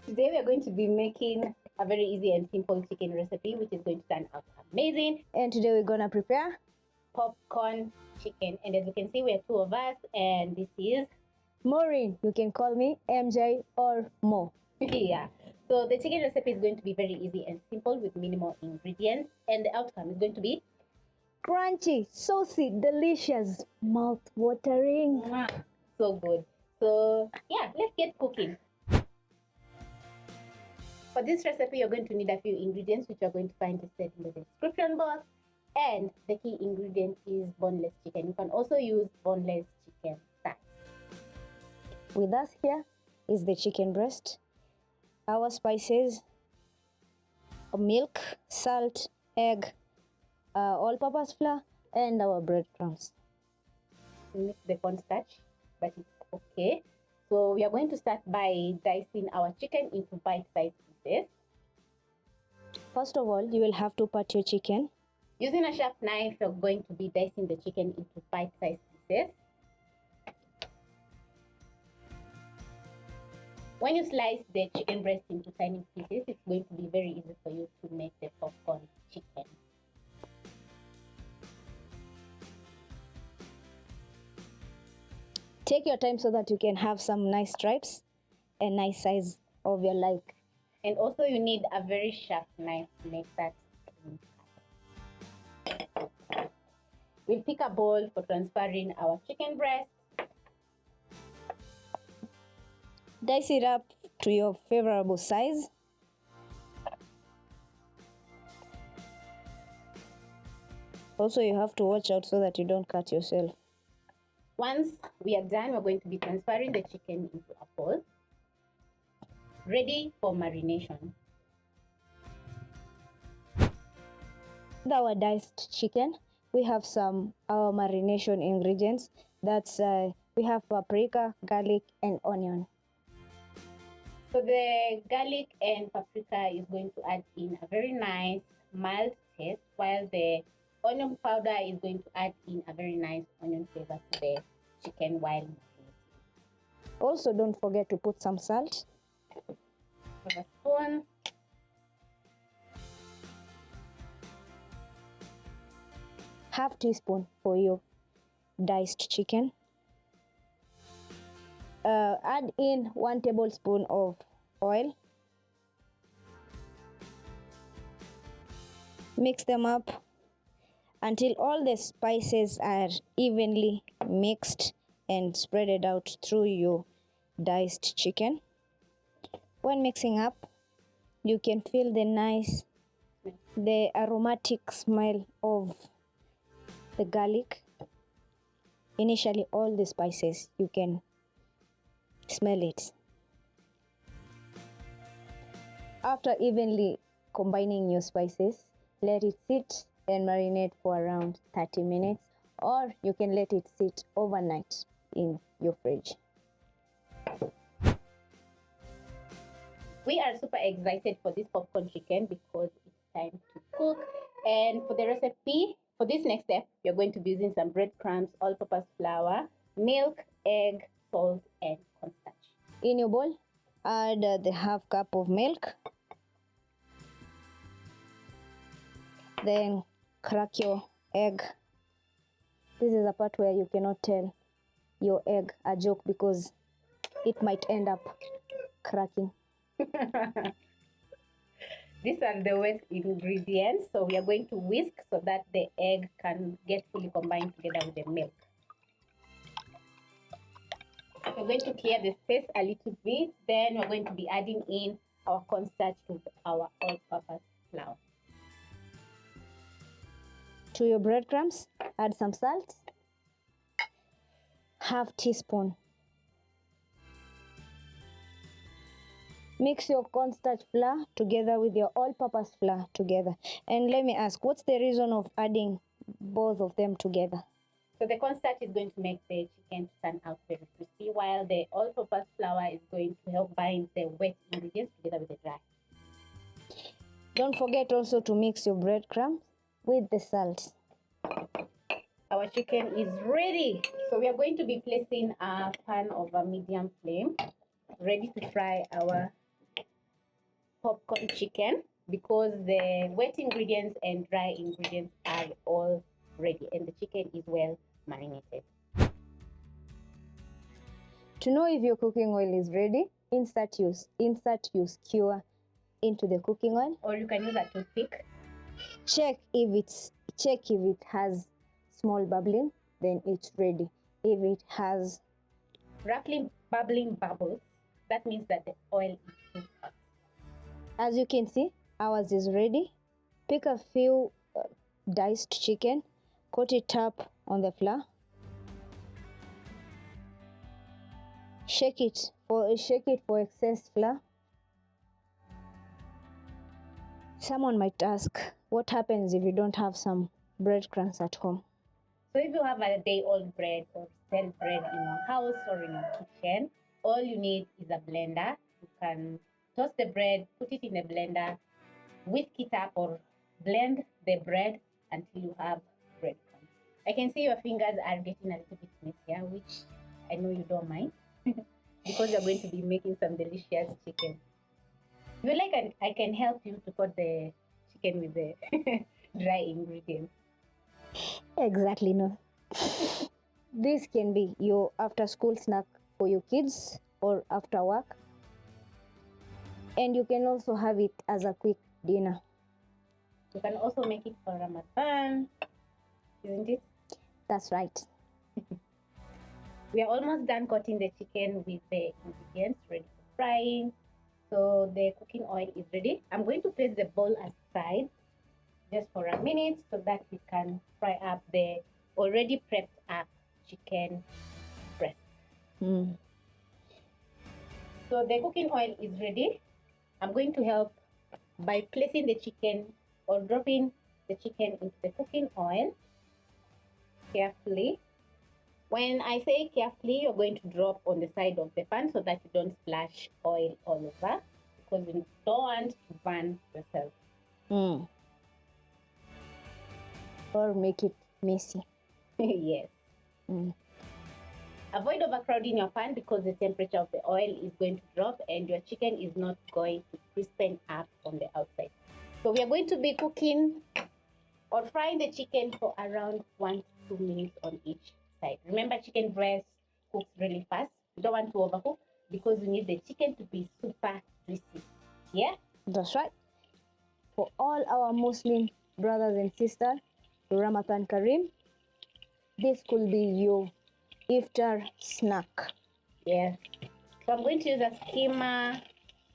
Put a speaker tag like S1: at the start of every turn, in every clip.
S1: Today we are going to be making a very easy and simple chicken recipe, which is going to turn out amazing.
S2: And today we're gonna prepare
S1: popcorn chicken. And as you can see, we are two of us, and this is
S2: Maureen. You can call me MJ or Mo.
S1: yeah. So the chicken recipe is going to be very easy and simple with minimal ingredients, and the outcome is going to be
S2: crunchy, saucy, delicious, mouth-watering.
S1: So good. So yeah, let's get cooking. For this recipe, you're going to need a few ingredients, which you're going to find listed in the description box. And the key ingredient is boneless chicken. You can also use boneless chicken thighs.
S2: With us here is the chicken breast, our spices, milk, salt, egg, all-purpose flour, and our breadcrumbs.
S1: Mix the cornstarch, but it's okay. So we are going to start by dicing our chicken into bite-sized pieces.
S2: First of all, you will have to pat your chicken.
S1: Using a sharp knife, you're going to be dicing the chicken into bite-sized pieces. When you slice the chicken breast into tiny pieces, it's going to be very easy for you to make the popcorn chicken.
S2: Take your time so that you can have some nice stripes and nice size of your like.
S1: And also you need a very sharp knife to make that. We'll pick a bowl for transferring our chicken breast.
S2: Dice it up to your favorable size. Also, you have to watch out so that you don't cut yourself.
S1: Once we are done, we're going to be transferring the chicken into a bowl, ready for marination.
S2: With our diced chicken, we have our marination ingredients. That's we have paprika, garlic, and onion.
S1: So the garlic and paprika is going to add in a very nice mild taste, while the onion powder is going to add in a very nice onion flavor to the chicken while marinating.
S2: Also, don't forget to put some salt.
S1: Have a spoon.
S2: Half teaspoon for your diced chicken. Add in 1 tablespoon of oil. Mix them up until all the spices are evenly mixed and spread out through your diced chicken. When mixing up, you can feel the aromatic smell of the garlic. Initially, all the spices, you can smell it. After evenly combining your spices, let it sit and marinate for around 30 minutes, or you can let it sit overnight in your fridge.
S1: We are super excited for this popcorn chicken because it's time to cook. And for the recipe, for this next step, you're going to be using some breadcrumbs, all-purpose flour, milk, egg, salt, and cornstarch.
S2: In your bowl, add the half cup of milk. Then crack your egg. This is a part where you cannot tell your egg a joke because it might end up cracking.
S1: These are the wet ingredients, so we are going to whisk so that the egg can get fully combined together with the milk. We're going to clear the space a little bit, then we're going to be adding in our cornstarch to our all-purpose flour.
S2: To your breadcrumbs, add some salt, half teaspoon. Mix your cornstarch flour together with your all-purpose flour together. And let me ask, what's the reason of adding both of them together?
S1: So the cornstarch is going to make the chicken turn out very crispy, while the all-purpose flour is going to help bind the wet ingredients together with the dry.
S2: Don't forget also to mix your breadcrumbs with the salt.
S1: Our chicken is ready. So we are going to be placing a pan over medium flame, ready to fry our popcorn chicken because the wet ingredients and dry ingredients are all ready and the chicken is well marinated.
S2: To know if your cooking oil is ready, insert your skewer into the cooking oil.
S1: Or you can use a toothpick.
S2: Check if it has small bubbling, then it's ready. If it has
S1: roughly bubbling bubbles, that means that the oil is too hot.
S2: As you can see, ours is ready. Pick a few diced chicken, coat it up on the flour. Shake it for excess flour. Someone might ask, what happens if you don't have some breadcrumbs at home?
S1: So if you have a day-old bread or stale bread in your house or in your kitchen, all you need is a blender. You can toss the bread, put it in a blender, whisk it up or blend the bread until you have breadcrumbs. I can see your fingers are getting a little bit messier, which I know you don't mind because you're going to be making some delicious chicken. If you like, I can help you to coat the chicken with the dry ingredients.
S2: Exactly, no. This can be your after school snack for your kids or after work. And you can also have it as a quick dinner.
S1: You can also make it for Ramadan, isn't it?
S2: That's right.
S1: We are almost done coating the chicken with the ingredients ready for frying. So the cooking oil is ready. I'm going to place the bowl aside just for a minute so that we can fry up the already prepped up chicken breast. So the cooking oil is ready. I'm going to help by placing the chicken or dropping the chicken into the cooking oil carefully. When I say carefully, you're going to drop on the side of the pan so that you don't splash oil all over because you don't want to burn yourself.
S2: Or make it messy.
S1: Yes. Avoid overcrowding your pan because the temperature of the oil is going to drop and your chicken is not going to crispen up on the outside. So we are going to be cooking or frying the chicken for around 1 to 2 minutes on each side. Remember, chicken breast cooks really fast. You don't want to overcook because you need the chicken to be super juicy. Yeah?
S2: That's right. For all our Muslim brothers and sisters, Ramadan Kareem, this could be your iftar snack.
S1: Yeah. So I'm going to use a skimmer,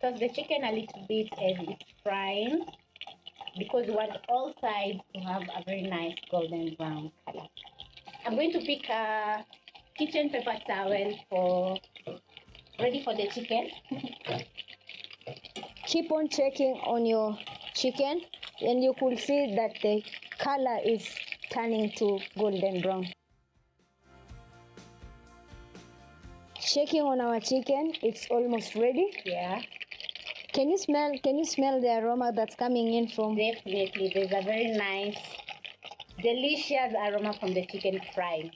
S1: toss the chicken a little bit as it's frying because you want all sides to have a very nice golden brown color. I'm going to pick a kitchen paper towel ready for the chicken.
S2: Keep on checking on your chicken and you could see that the color is turning to golden brown. Checking on our chicken, it's almost ready.
S1: Yeah.
S2: Can you smell the aroma that's coming in from?
S1: Definitely, there's a very nice, delicious aroma from the chicken frying.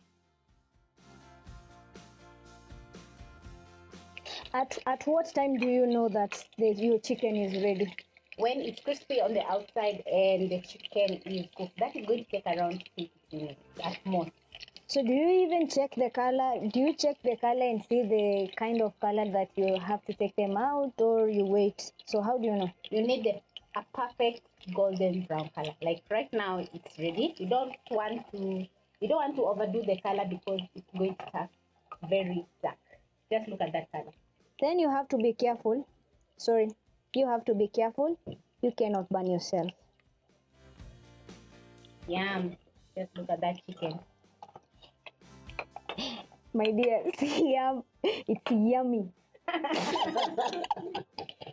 S2: At what time do you know that your chicken is ready?
S1: When it's crispy on the outside and the chicken is cooked, that is going to take around 50 minutes at most.
S2: So do you even check the color? Do you check the color and see the kind of color that you have to take them out, or you wait? So how do you know?
S1: You need a perfect golden brown color. Like right now, it's ready. You don't want to overdo the color because it's going to turn very dark. Just look at that color.
S2: Then you have to be careful. You have to be careful. You cannot burn yourself.
S1: Yum. Just look at that chicken.
S2: My dear, it's yummy.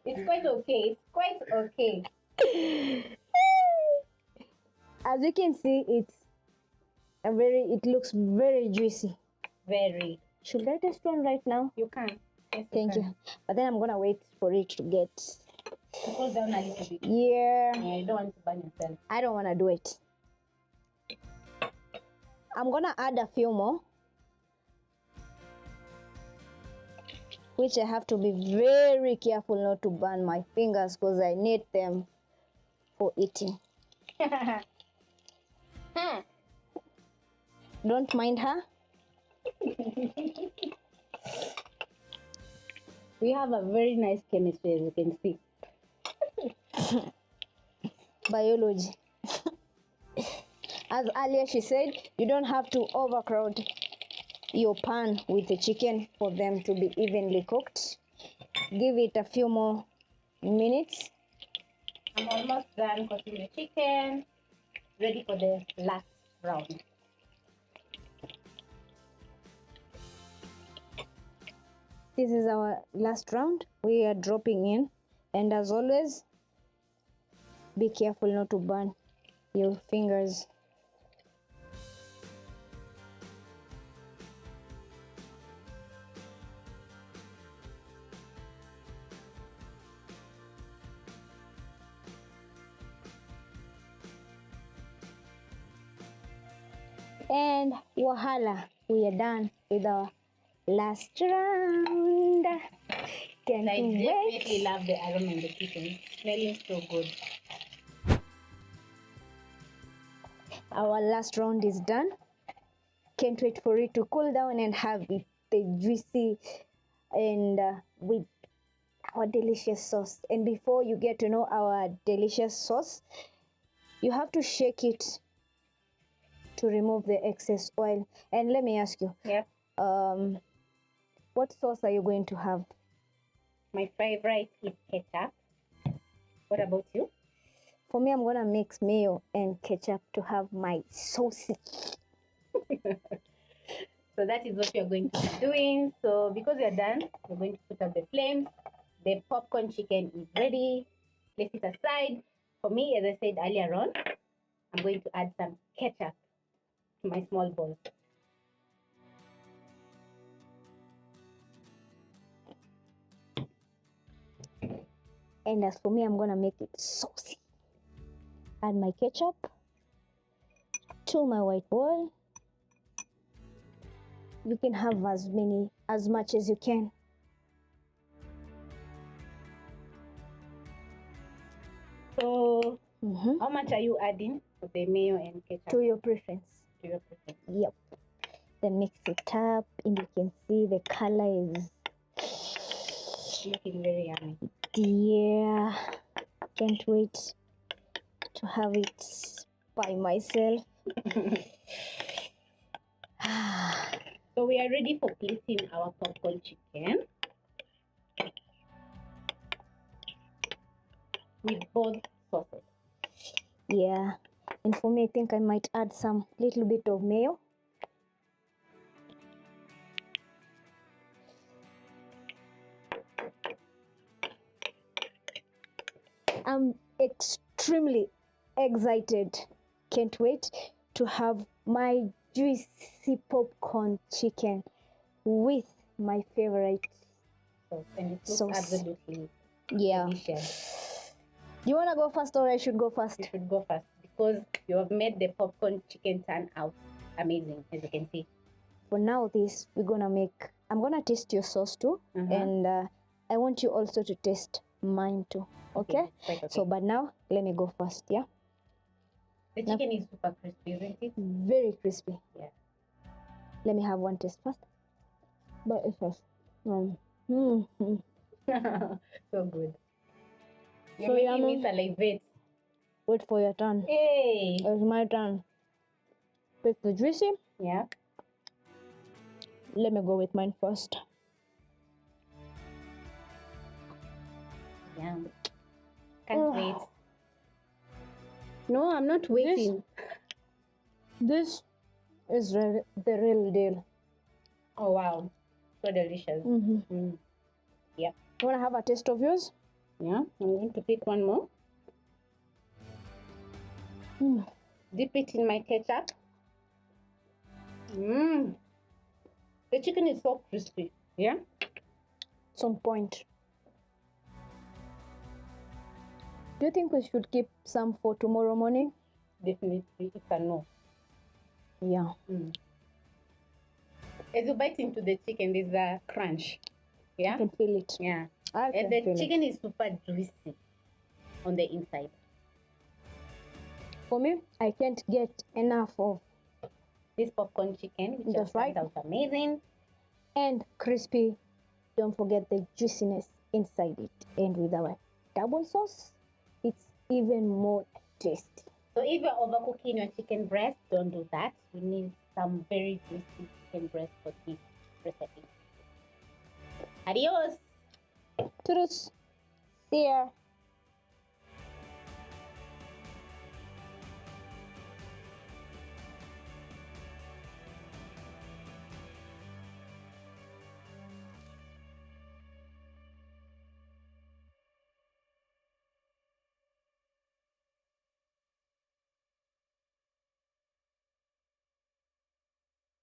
S1: It's quite okay. It's quite okay.
S2: As you can see, it looks very juicy.
S1: Very.
S2: Should I test one right now?
S1: You can. Yes,
S2: Thank you. But then I'm gonna wait for it to get
S1: to cool down a little bit.
S2: Yeah.
S1: Yeah, you don't want to burn yourself.
S2: I don't wanna do it. I'm gonna add a few more. which I have to be very careful not to burn my fingers because I need them for eating. Don't mind her.
S1: We have a very nice chemistry, as you can see.
S2: Biology. As earlier she said, you don't have to overcrowd your pan with the chicken for them to be evenly cooked. Give it a few more minutes.
S1: I'm almost done cooking the chicken. Ready for the last round.
S2: This is our last round. We are dropping in, and as always, be careful not to burn your fingers. And wahala, we are done with our last round. Can't
S1: I
S2: wait.
S1: definitely love the aroma in the kitchen. It's smelling so good.
S2: Our last round is done. Can't wait for it to cool down and have it the juicy and with our delicious sauce. And before you get to know our delicious sauce, you have to shake it to remove the excess oil. And let me ask you,
S1: Yeah.
S2: what sauce are you going to have?
S1: My favorite is ketchup. What about you?
S2: For me, I'm gonna mix mayo and ketchup to have my saucy.
S1: So that is what we are going to be doing. So because we are done, we're going to put up the flames. The popcorn chicken is ready. Place it aside. For me, as I said earlier on, I'm going to add some ketchup to my small bowl.
S2: And as for me, I'm gonna make it saucy. Add my ketchup to my white bowl. You can have as much as you can.
S1: So how much are you adding for the mayo and ketchup?
S2: To your preference.
S1: To your preference.
S2: Yep. Then mix it up, and you can see the color is
S1: Looking very yummy.
S2: yeah. Can't wait to have it by myself.
S1: So we are ready for placing our popcorn chicken with both sauces.
S2: Yeah. And for me, I think I might add some little bit of mayo. I'm extremely excited. Can't wait to have my juicy popcorn chicken with my favorite
S1: sauce. And it looks
S2: sauce.
S1: absolutely delicious.
S2: You want to go first or I should go first?
S1: You should go first because you have made the popcorn chicken turn out amazing, as you can see.
S2: For now, we're going to make, I'm going to taste your sauce too. And I want you also to taste mine too. Okay?
S1: Okay.
S2: So, but now, let me go first, yeah?
S1: The chicken is super crispy, isn't it?
S2: Very crispy.
S1: Yeah.
S2: Let me have one taste first. But it's first.
S1: So good. You're
S2: So
S1: making
S2: yummy.
S1: me salivate.
S2: Wait for your turn.
S1: Hey!
S2: It's my turn. Pick the juicy.
S1: Yeah.
S2: Let me go with mine first.
S1: Yeah. Can't wait. No, I'm not waiting.
S2: This is the real deal.
S1: Oh, wow. So delicious. Yeah.
S2: You want to have a taste of yours?
S1: Yeah. I'm going to pick one more. Dip it in my ketchup. The chicken is so crispy. Yeah.
S2: It's on point. Do you think we should keep some for tomorrow morning?
S1: Definitely. It's a no.
S2: Yeah.
S1: As you bite into the chicken, there's a crunch. Yeah.
S2: I can feel it.
S1: Yeah.
S2: I can
S1: And the
S2: feel
S1: chicken is super juicy on the inside.
S2: For me, I can't get enough of
S1: this popcorn chicken, which
S2: That's
S1: just turned
S2: right.
S1: out amazing.
S2: And crispy. Don't forget the juiciness inside it. And with our double sauce, it's even more tasty.
S1: So if you're overcooking your chicken breast, don't do that. You need some very juicy chicken breast for this recipe. Adios.
S2: Toodles. See ya.